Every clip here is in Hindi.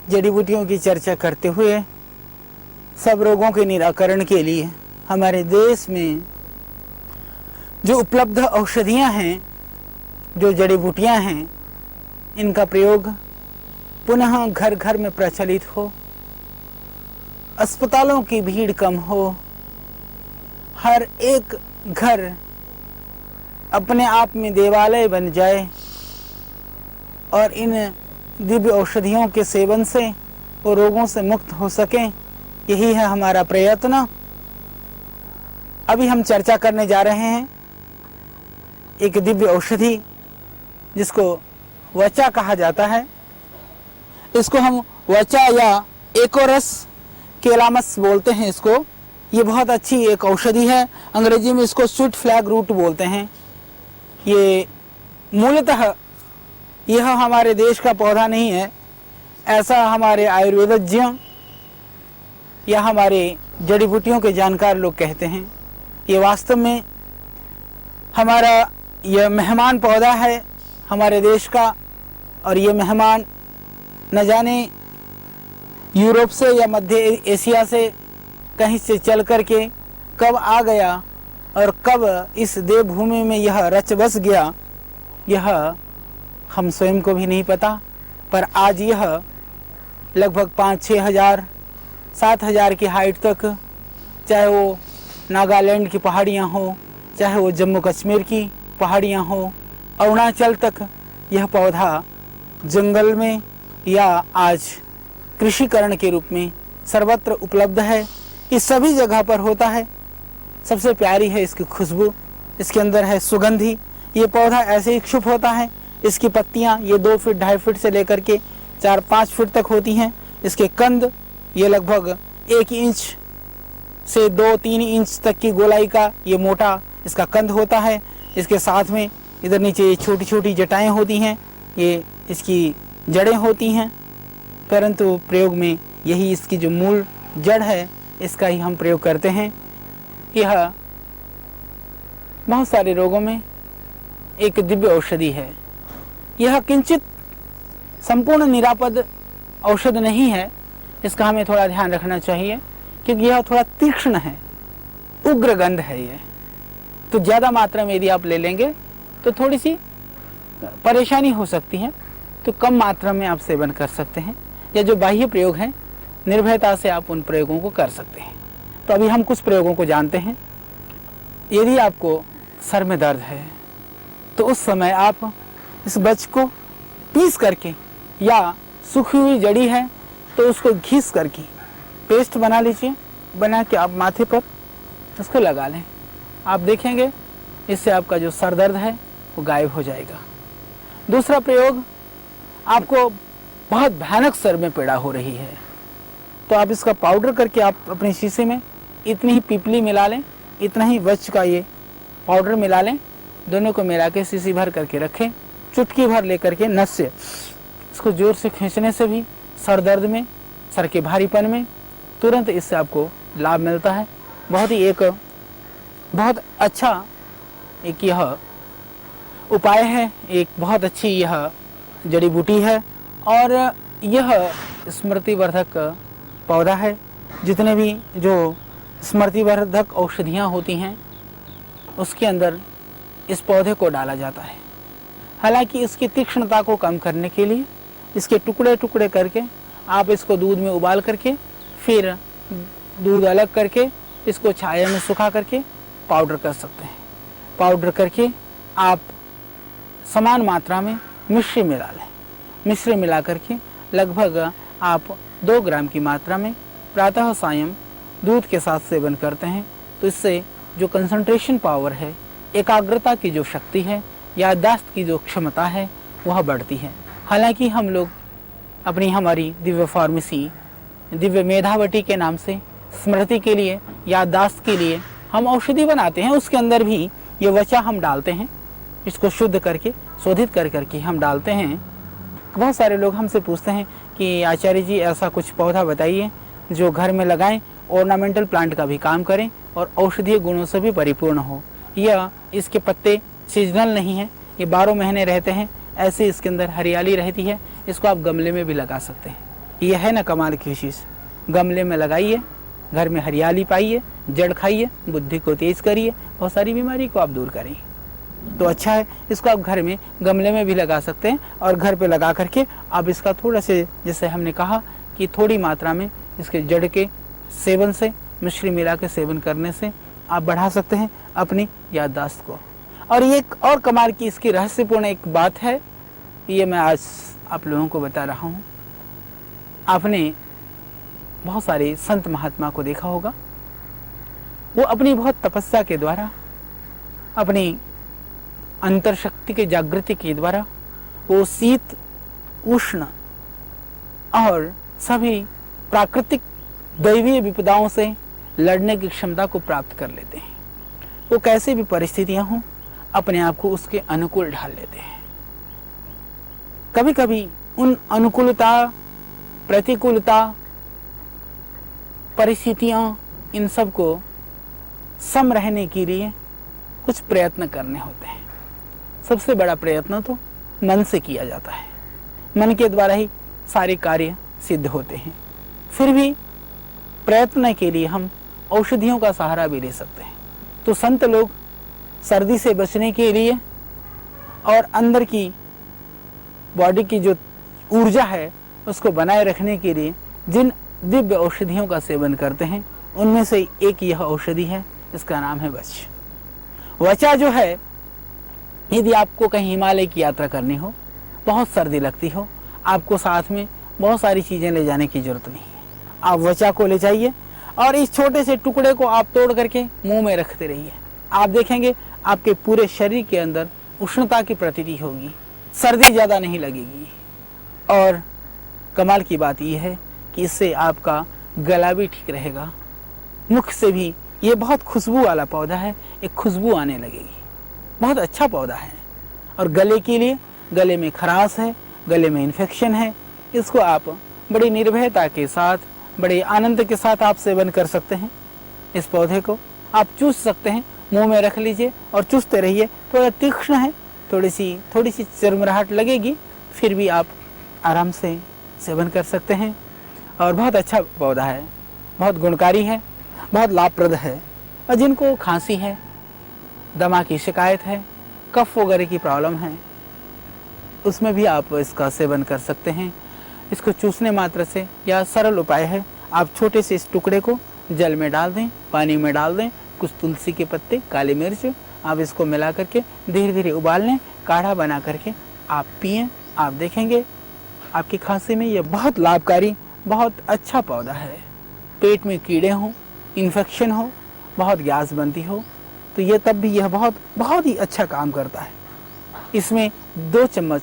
जड़ी बूटियों की चर्चा करते हुए सब रोगों के निराकरण के लिए हमारे देश में जो उपलब्ध औषधियाँ हैं, जो जड़ी बूटियाँ हैं, इनका प्रयोग पुनः घर घर में प्रचलित हो, अस्पतालों की भीड़ कम हो, हर एक घर अपने आप में देवालय बन जाए और इन दिव्य औषधियों के सेवन से वो रोगों से मुक्त हो सकें, यही है हमारा प्रयत्न। अभी हम चर्चा करने जा रहे हैं एक दिव्य औषधि जिसको वचा कहा जाता है। इसको हम वचा या एकोरस केलामस बोलते हैं इसको। ये बहुत अच्छी एक औषधि है। अंग्रेजी में इसको स्वीट फ्लैग रूट बोलते हैं। ये मूलतः यह हमारे देश का पौधा नहीं है, ऐसा हमारे आयुर्वेदज्ञ या हमारे जड़ी बूटियों के जानकार लोग कहते हैं। ये वास्तव में हमारा यह मेहमान पौधा है हमारे देश का, और ये मेहमान न जाने यूरोप से या मध्य एशिया से कहीं से चल कर के कब आ गया और कब इस देवभूमि में यह रच बस गया, यह हम स्वयं को भी नहीं पता। पर आज यह लगभग 5-6 हज़ार 7 हज़ार की हाइट तक, चाहे वो नागालैंड की पहाड़ियाँ हो, चाहे वो जम्मू कश्मीर की पहाड़ियाँ हो, अरुणाचल तक यह पौधा जंगल में या आज कृषिकरण के रूप में सर्वत्र उपलब्ध है। इस सभी जगह पर होता है। सबसे प्यारी है इसकी खुशबू, इसके अंदर है सुगंधी। ये पौधा ऐसे ही क्षुप होता है। इसकी पत्तियां ये 2 फीट 2.5 फीट से लेकर के 4-5 फीट तक होती हैं। इसके कंद ये लगभग 1 इंच से 2-3 इंच तक की गोलाई का ये मोटा इसका कंद होता है। इसके साथ में इधर नीचे छोटी छोटी जटाएं होती हैं, ये इसकी जड़ें होती हैं। परंतु प्रयोग में यही इसकी जो मूल जड़ है इसका ही हम प्रयोग करते हैं। यह बहुत सारे रोगों में एक दिव्य औषधि है। यह किंचित संपूर्ण निरापद औषध नहीं है, इसका हमें थोड़ा ध्यान रखना चाहिए, क्योंकि यह थोड़ा तीक्ष्ण है, उग्र गंध है ये। तो ज़्यादा मात्रा में यदि आप ले लेंगे तो थोड़ी सी परेशानी हो सकती है। तो कम मात्रा में आप सेवन कर सकते हैं, या जो बाह्य प्रयोग हैं निर्भयता से आप उन प्रयोगों को कर सकते हैं। तो अभी हम कुछ प्रयोगों को जानते हैं। यदि आपको सर में दर्द है तो उस समय आप इस गज को पीस करके, या सूखी हुई जड़ी है तो उसको घिस करके पेस्ट बना लीजिए। बना के आप माथे पर उसको लगा लें। आप देखेंगे इससे आपका जो सर दर्द है वो गायब हो जाएगा। दूसरा प्रयोग, आपको बहुत भयानक सर में पीड़ा हो रही है तो आप इसका पाउडर करके आप अपने शीशे में इतनी ही पीपली मिला लें, इतना ही वच का ये पाउडर मिला लें, दोनों को मिला के शीशी भर करके रखें। चुटकी भर लेकर के नस से इसको जोर से खींचने से भी सर दर्द में, सर के भारीपन में तुरंत इससे आपको लाभ मिलता है। बहुत अच्छा एक यह उपाय है, एक बहुत अच्छी यह जड़ी बूटी है, और यह स्मृतिवर्धक पौधा है। जितने भी जो स्मृतिवर्धक औषधियाँ होती हैं उसके अंदर इस पौधे को डाला जाता है। हालांकि इसकी तीक्ष्णता को कम करने के लिए इसके टुकड़े टुकड़े करके आप इसको दूध में उबाल करके, फिर दूध अलग करके इसको छाया में सुखा करके पाउडर कर सकते हैं। पाउडर करके आप समान मात्रा में मिश्री मिला लें। मिश्री मिला करके लगभग आप 2 ग्राम की मात्रा में प्रातः सायं दूध के साथ सेवन करते हैं तो इससे जो कंसंट्रेशन पावर है, एकाग्रता की जो शक्ति है, याददाश्त की जो क्षमता है वह बढ़ती है। हालांकि हम लोग हमारी दिव्य फार्मेसी, दिव्य मेधावटी के नाम से स्मृति के लिए, याददाश्त के लिए हम औषधि बनाते हैं। उसके अंदर भी ये वचा हम डालते हैं, इसको शुद्ध करके शोधित कर करके हम डालते हैं। बहुत सारे लोग हमसे पूछते हैं कि आचार्य जी ऐसा कुछ पौधा बताइए जो घर में लगाएं, ऑर्नामेंटल प्लांट का भी काम करें और औषधीय गुणों से भी परिपूर्ण हो। यह इसके पत्ते सीजनल नहीं है, ये 12 महीने रहते हैं। ऐसे इसके अंदर हरियाली रहती है। इसको आप गमले में भी लगा सकते हैं। यह है ना कमाल की चीज़। गमले में लगाइए, घर में हरियाली पाइए, जड़ खाइए, बुद्धि को तेज करिए, बहुत सारी बीमारी को आप दूर करिए। तो अच्छा है, इसको आप घर में गमले में भी लगा सकते हैं और घर पे लगा करके आप इसका थोड़ा से, जैसे हमने कहा कि थोड़ी मात्रा में इसके जड़ के सेवन से, मिश्री मिला के सेवन करने से आप बढ़ा सकते हैं अपनी याददाश्त को। और ये एक और कमाल की इसकी रहस्यपूर्ण एक बात है, ये मैं आज आप लोगों को बता रहा हूँ। आपने बहुत सारे संत महात्मा को देखा होगा, वो अपनी बहुत तपस्या के द्वारा, अपनी अंतर शक्ति के जागृति के द्वारा वो शीत, उष्ण और सभी प्राकृतिक दैवीय विपदाओं से लड़ने की क्षमता को प्राप्त कर लेते हैं। वो कैसे भी परिस्थितियां हों, अपने आप को उसके अनुकूल ढाल लेते हैं। कभी कभी उन अनुकूलता, प्रतिकूलता, परिस्थितियां, इन सब को सम रहने के लिए कुछ प्रयत्न करने होते हैं। सबसे बड़ा प्रयत्न तो मन से किया जाता है, मन के द्वारा ही सारे कार्य सिद्ध होते हैं। फिर भी प्रयत्न के लिए हम औषधियों का सहारा भी ले सकते हैं। तो संत लोग सर्दी से बचने के लिए और अंदर की बॉडी की जो ऊर्जा है उसको बनाए रखने के लिए जिन दिव्य औषधियों का सेवन करते हैं, उनमें से एक यह औषधि है, इसका नाम है वच। वचा जो है, यदि आपको कहीं हिमालय की यात्रा करनी हो, बहुत सर्दी लगती हो, आपको साथ में बहुत सारी चीज़ें ले जाने की जरूरत नहीं है। आप वचा को ले जाइए और इस छोटे से टुकड़े को आप तोड़ करके मुंह में रखते रहिए। आप देखेंगे आपके पूरे शरीर के अंदर उष्णता की प्रतीति होगी, सर्दी ज़्यादा नहीं लगेगी। और कमाल की बात यह है कि इससे आपका गला भी ठीक रहेगा, मुख से भी। ये बहुत खुशबू वाला पौधा है, एक खुशबू आने लगेगी, बहुत अच्छा पौधा है। और गले के लिए, गले में खराश है, गले में इन्फेक्शन है, इसको आप बड़ी निर्भयता के साथ, बड़े आनंद के साथ आप सेवन कर सकते हैं। इस पौधे को आप चूस सकते हैं, मुंह में रख लीजिए और चूसते रहिए। थोड़ा तीक्ष्ण है, थोड़ी सी चरमराहट लगेगी, फिर भी आप आराम से सेवन कर सकते हैं। और बहुत अच्छा पौधा है, बहुत गुणकारी है, बहुत लाभप्रद है। और जिनको खांसी है, दमा की शिकायत है, कफ वगैरह की प्रॉब्लम है, उसमें भी आप इसका सेवन कर सकते हैं। इसको चूसने मात्र से, या सरल उपाय है, आप छोटे से इस टुकड़े को जल में डाल दें, पानी में डाल दें, कुछ तुलसी के पत्ते, काली मिर्च, आप इसको मिला करके धीरे धीरे उबाल लें, काढ़ा बना करके आप पिएं। आप देखेंगे आपकी खांसी में यह बहुत लाभकारी, बहुत अच्छा पौधा है। पेट में कीड़े हों, इन्फेक्शन हो, बहुत गैस बनती हो, तो ये तब भी यह बहुत ही अच्छा काम करता है। इसमें 2 चम्मच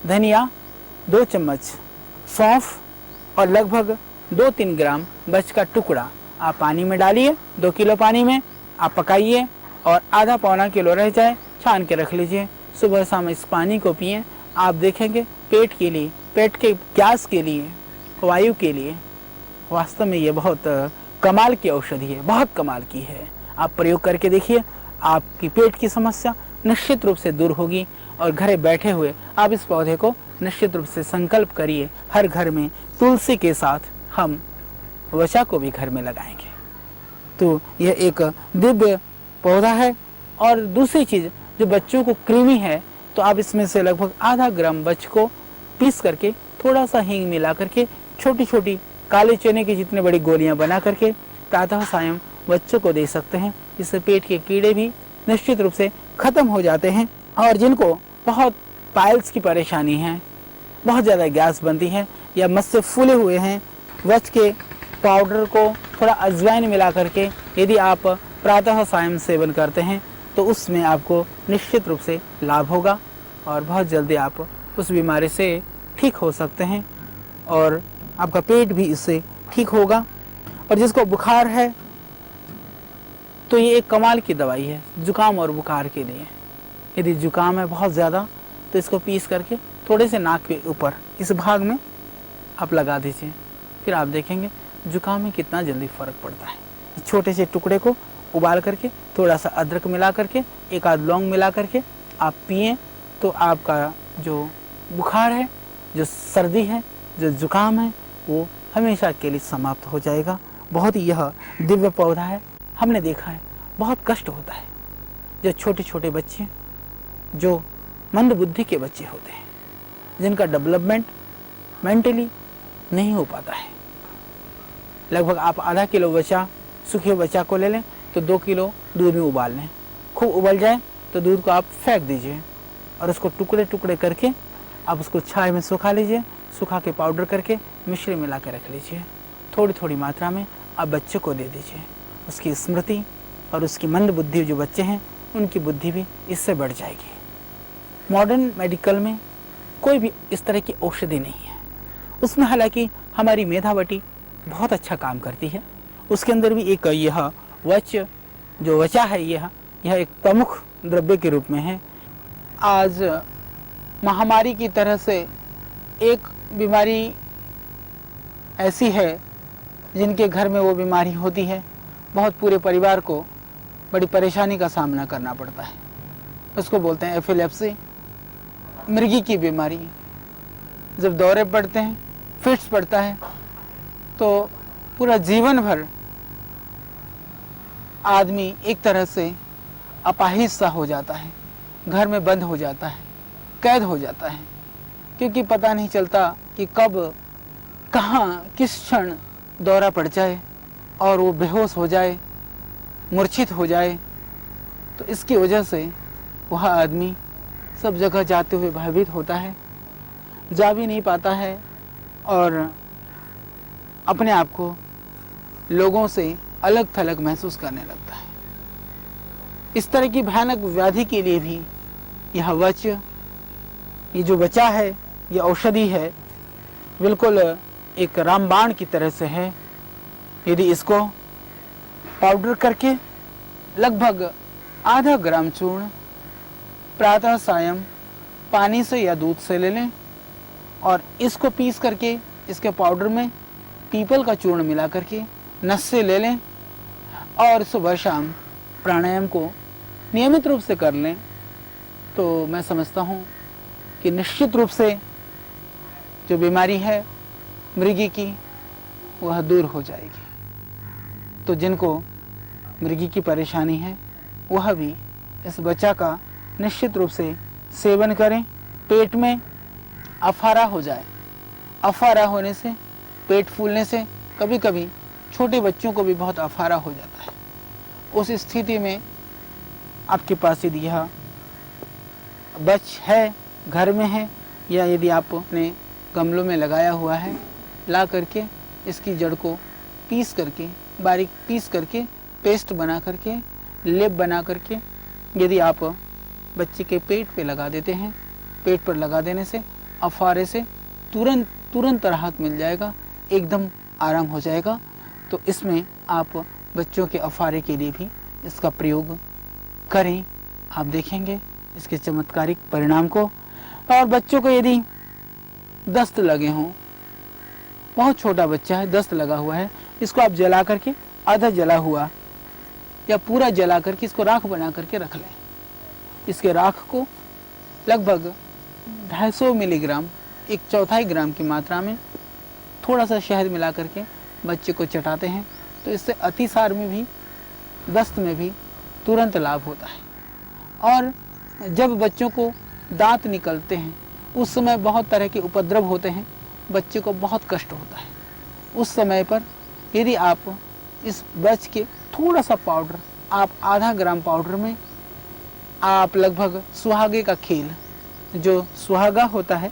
धनिया, 2 चम्मच सौंफ और लगभग 2-3 ग्राम बच का टुकड़ा आप पानी में डालिए। 2 किलो पानी में आप पकाइए और आधा पौना किलो रह जाए, छान के रख लीजिए। सुबह शाम इस पानी को पिएं। आप देखेंगे पेट के लिए, पेट के गैस के लिए, वायु के लिए वास्तव में ये बहुत कमाल की औषधि है, बहुत कमाल की है। आप प्रयोग करके देखिए, आपकी पेट की समस्या निश्चित रूप से दूर होगी। और घरे बैठे हुए आप इस पौधे को निश्चित रूप से संकल्प करिए, हर घर में तुलसी के साथ हम वचा को भी घर में लगाएंगे। तो यह एक दिव्य पौधा है। और दूसरी चीज़, जो बच्चों को कृमि है, तो आप इसमें से लगभग आधा ग्राम बच को पीस करके, थोड़ा सा हींग मिला करके, छोटी छोटी काले चने की जितनी बड़ी गोलियां बना करके प्रातः सायं बच्चों को दे सकते हैं। इससे पेट के कीड़े भी निश्चित रूप से खत्म हो जाते हैं। और जिनको बहुत पाइल्स की परेशानी है, बहुत ज़्यादा गैस बनती है, या मस्से फूले हुए हैं, वच के पाउडर को थोड़ा अजवाइन मिला करके यदि आप प्रातः सायं सेवन करते हैं, तो उसमें आपको निश्चित रूप से लाभ होगा और बहुत जल्दी आप उस बीमारी से ठीक हो सकते हैं और आपका पेट भी इससे ठीक होगा। और जिसको बुखार है, तो ये एक कमाल की दवाई है जुकाम और बुखार के लिए। यदि जुकाम है बहुत ज़्यादा, तो इसको पीस करके थोड़े से नाक के ऊपर इस भाग में आप लगा दीजिए, फिर आप देखेंगे जुकाम में कितना जल्दी फ़र्क पड़ता है। इस छोटे से टुकड़े को उबाल करके, थोड़ा सा अदरक मिला करके, एक आध लौंग मिला करके आप पिएं, तो आपका जो बुखार है, जो सर्दी है, जो जुकाम है, वो हमेशा के लिए समाप्त हो जाएगा। बहुत ही यह दिव्य पौधा है। हमने देखा है बहुत कष्ट होता है जो छोटे छोटे बच्चे, जो मंद बुद्धि के बच्चे होते हैं, जिनका डेवलपमेंट मेंटली नहीं हो पाता है। लगभग आप आधा किलो वचा, सूखे वचा को ले लें तो 2 किलो दूध में उबाल लें। खूब उबल जाए तो दूध को आप फेंक दीजिए और उसको टुकड़े टुकड़े करके आप उसको छाया में सुखा लीजिए। सुखा के पाउडर करके मिश्री मिला के रख लीजिए। थोड़ी थोड़ी मात्रा में आप बच्चे को दे दीजिए। उसकी स्मृति और उसकी मंद बुद्धि जो बच्चे हैं उनकी बुद्धि भी इससे बढ़ जाएगी। मॉडर्न मेडिकल में कोई भी इस तरह की औषधि नहीं है। उसमें हालांकि हमारी मेधावटी बहुत अच्छा काम करती है। उसके अंदर भी एक यह वच जो वचा है यह एक प्रमुख द्रव्य के रूप में है। आज महामारी की तरह से एक बीमारी ऐसी है जिनके घर में वो बीमारी होती है, बहुत पूरे परिवार को बड़ी परेशानी का सामना करना पड़ता है। उसको बोलते हैं एपिलेप्सी, मृगी की बीमारी। जब दौरे पड़ते हैं, फिट्स पड़ता है, तो पूरा जीवन भर आदमी एक तरह से अपाहिज सा हो जाता है, घर में बंद हो जाता है, कैद हो जाता है, क्योंकि पता नहीं चलता कि कब कहाँ किस क्षण दौरा पड़ जाए और वो बेहोश हो जाए, मूर्छित हो जाए। तो इसकी वजह से वह आदमी सब जगह जाते हुए भयभीत होता है, जा भी नहीं पाता है और अपने आप को लोगों से अलग थलग महसूस करने लगता है। इस तरह की भयानक व्याधि के लिए भी यह वच, ये जो बचा है, ये औषधि है, बिल्कुल एक रामबाण की तरह से है। यदि इसको पाउडर करके लगभग आधा ग्राम चूर्ण प्रातः सायं पानी से या दूध से ले लें और इसको पीस करके इसके पाउडर में पीपल का चूर्ण मिला करके नस से ले लें और सुबह शाम प्राणायाम को नियमित रूप से कर लें, तो मैं समझता हूँ कि निश्चित रूप से जो बीमारी है मृगी की वह दूर हो जाएगी। तो जिनको मृगी की परेशानी है वह भी इस बच्चा का निश्चित रूप से सेवन करें। पेट में अफारा हो जाए, अफारा होने से, पेट फूलने से कभी कभी छोटे बच्चों को भी बहुत अफारा हो जाता है। उस स्थिति में आपके पास यदि यह बच है, घर में है, या यदि आप अपने गमलों में लगाया हुआ है, ला करके इसकी जड़ को पीस करके, बारीक पीस करके, पेस्ट बना करके, लेप बना करके यदि आप बच्चे के पेट पे लगा देते हैं, पेट पर लगा देने से अफारे से तुरंत राहत मिल जाएगा, एकदम आराम हो जाएगा। तो इसमें आप बच्चों के अफारे के लिए भी इसका प्रयोग करें, आप देखेंगे इसके चमत्कारिक परिणाम को। और बच्चों को यदि दस्त लगे हों, बहुत छोटा बच्चा है, दस्त लगा हुआ है, इसको आप जला करके, आधा जला हुआ या पूरा जला करके इसको राख बना करके रख लें। इसके राख को लगभग 250 मिलीग्राम, 1/4 ग्राम की मात्रा में थोड़ा सा शहद मिला करके बच्चे को चटाते हैं, तो इससे अतिसार में भी, दस्त में भी तुरंत लाभ होता है। और जब बच्चों को दांत निकलते हैं उस समय बहुत तरह के उपद्रव होते हैं, बच्चे को बहुत कष्ट होता है। उस समय पर यदि आप इस बच के थोड़ा सा पाउडर, आप आधा ग्राम पाउडर में आप लगभग सुहागे का खेल, जो सुहागा होता है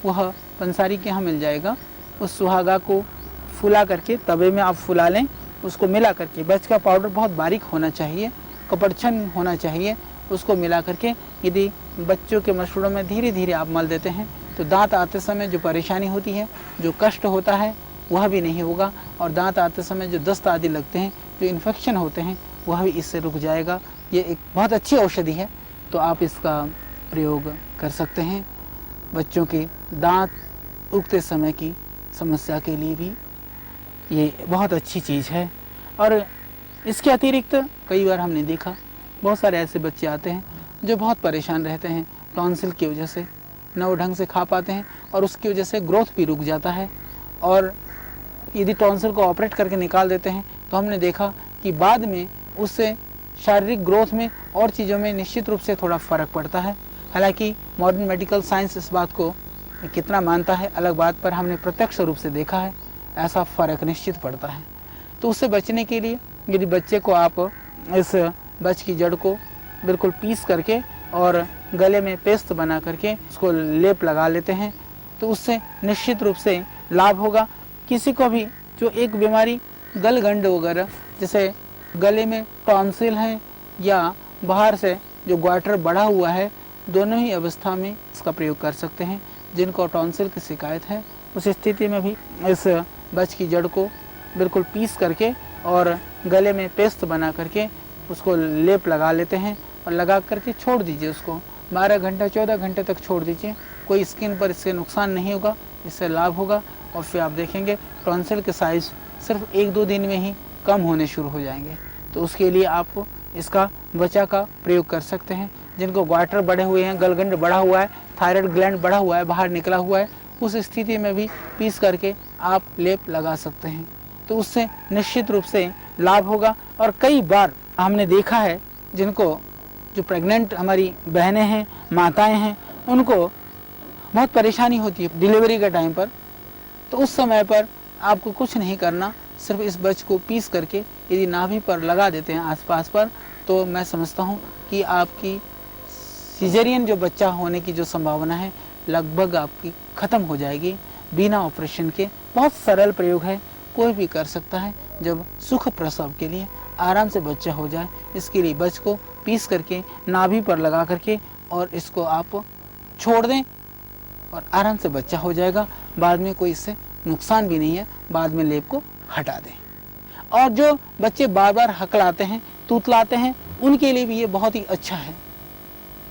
वह पंसारी के यहाँ मिल जाएगा, उस सुहागा को फुला करके तवे में आप फुला लें, उसको मिला करके, बच का पाउडर बहुत बारीक होना चाहिए, कपड़छन होना चाहिए, उसको मिला करके यदि बच्चों के मसूड़ों में धीरे धीरे आप मल देते हैं तो दांत आते समय जो परेशानी होती है, जो कष्ट होता है, वह भी नहीं होगा। और दांत आते समय जो दस्त आदि लगते हैं, जो इन्फेक्शन होते हैं, वह भी इससे रुक जाएगा। ये एक बहुत अच्छी औषधि है, तो आप इसका प्रयोग कर सकते हैं। बच्चों के दांत उगते समय की समस्या के लिए भी ये बहुत अच्छी चीज़ है। और इसके अतिरिक्त कई बार हमने देखा बहुत सारे ऐसे बच्चे आते हैं जो बहुत परेशान रहते हैं टॉन्सिल की वजह से, न वो ढंग से खा पाते हैं और उसकी वजह से ग्रोथ भी रुक जाता है और यदि टॉन्सिल को ऑपरेट करके निकाल देते हैं तो हमने देखा कि बाद में उससे शारीरिक ग्रोथ में और चीज़ों में निश्चित रूप से थोड़ा फ़र्क पड़ता है। हालांकि मॉडर्न मेडिकल साइंस इस बात को कितना मानता है अलग बात, पर हमने प्रत्यक्ष रूप से देखा है ऐसा फ़र्क निश्चित पड़ता है। तो उससे बचने के लिए यदि बच्चे को आप इस बच की जड़ को बिल्कुल पीस करके और गले में पेस्ट बना करके उसको लेप लगा लेते हैं तो उससे निश्चित रूप से लाभ होगा। किसी को भी जो एक बीमारी गलगंड वगैरह, जैसे गले में टॉन्सिल है या बाहर से जो ग्वाटर बढ़ा हुआ है, दोनों ही अवस्था में इसका प्रयोग कर सकते हैं। जिनको टॉन्सिल की शिकायत है उस स्थिति में भी इस बच की जड़ को बिल्कुल पीस करके और गले में पेस्ट बना करके उसको लेप लगा लेते हैं और लगा करके छोड़ दीजिए। उसको 12 घंटा 14 घंटे तक छोड़ दीजिए। कोई स्किन पर इससे नुकसान नहीं होगा, इससे लाभ होगा। और फिर आप देखेंगे टॉन्सिल के साइज़ सिर्फ 1-2 दिन में ही कम होने शुरू हो जाएंगे। तो उसके लिए आप इसका वचा का प्रयोग कर सकते हैं। जिनको ग्वाटर बढ़े हुए हैं, गलगंड बढ़ा हुआ है, थायराइड ग्लैंड बढ़ा हुआ है, बाहर निकला हुआ है, उस स्थिति में भी पीस करके आप लेप लगा सकते हैं। तो उससे निश्चित रूप से लाभ होगा। और कई बार हमने देखा है जिनको जो प्रेग्नेंट हमारी बहनें हैं, माताएं हैं, उनको बहुत परेशानी होती है डिलीवरी के टाइम पर। तो उस समय पर आपको कुछ नहीं करना, सिर्फ इस बच को पीस करके यदि नाभि पर लगा देते हैं आसपास पर, तो मैं समझता हूँ कि आपकी सिजेरियन जो बच्चा होने की जो संभावना है लगभग आपकी ख़त्म हो जाएगी बिना ऑपरेशन के। बहुत सरल प्रयोग है, कोई भी कर सकता है जब सुख प्रसव के लिए आराम से बच्चा हो जाए। इसके लिए बच को पीस करके नाभि पर लगा करके और इसको आप छोड़ दें और आराम से बच्चा हो जाएगा। बाद में कोई इससे नुकसान भी नहीं है, बाद में लेप को हटा दें। और जो बच्चे बार बार हकलाते हैं, तूतलाते हैं, उनके लिए भी ये बहुत ही अच्छा है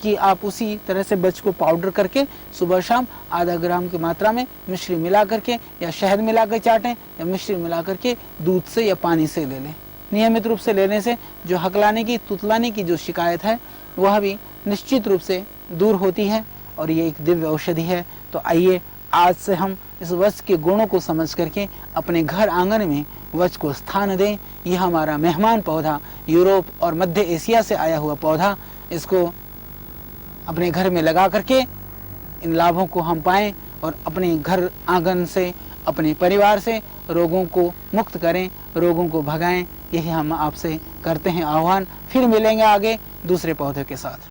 कि आप उसी तरह से बच को पाउडर करके सुबह शाम आधा ग्राम की मात्रा में मिश्री मिला करके या शहद मिला कर चाटें या मिश्री मिला करके दूध से या पानी से ले लें। नियमित रूप से लेने से जो हकलाने की, तुतलाने की जो शिकायत है वह भी निश्चित रूप से दूर होती है और ये एक दिव्य औषधि है। तो आइए आज से हम इस वच के गुणों को समझ करके अपने घर आंगन में वच को स्थान दें। यह हमारा मेहमान पौधा, यूरोप और मध्य एशिया से आया हुआ पौधा, इसको अपने घर में लगा करके इन लाभों को हम पाएं और अपने घर आंगन से, अपने परिवार से रोगों को मुक्त करें, रोगों को भगाएं। यही हम आपसे करते हैं आह्वान। फिर मिलेंगे आगे दूसरे पौधे के साथ।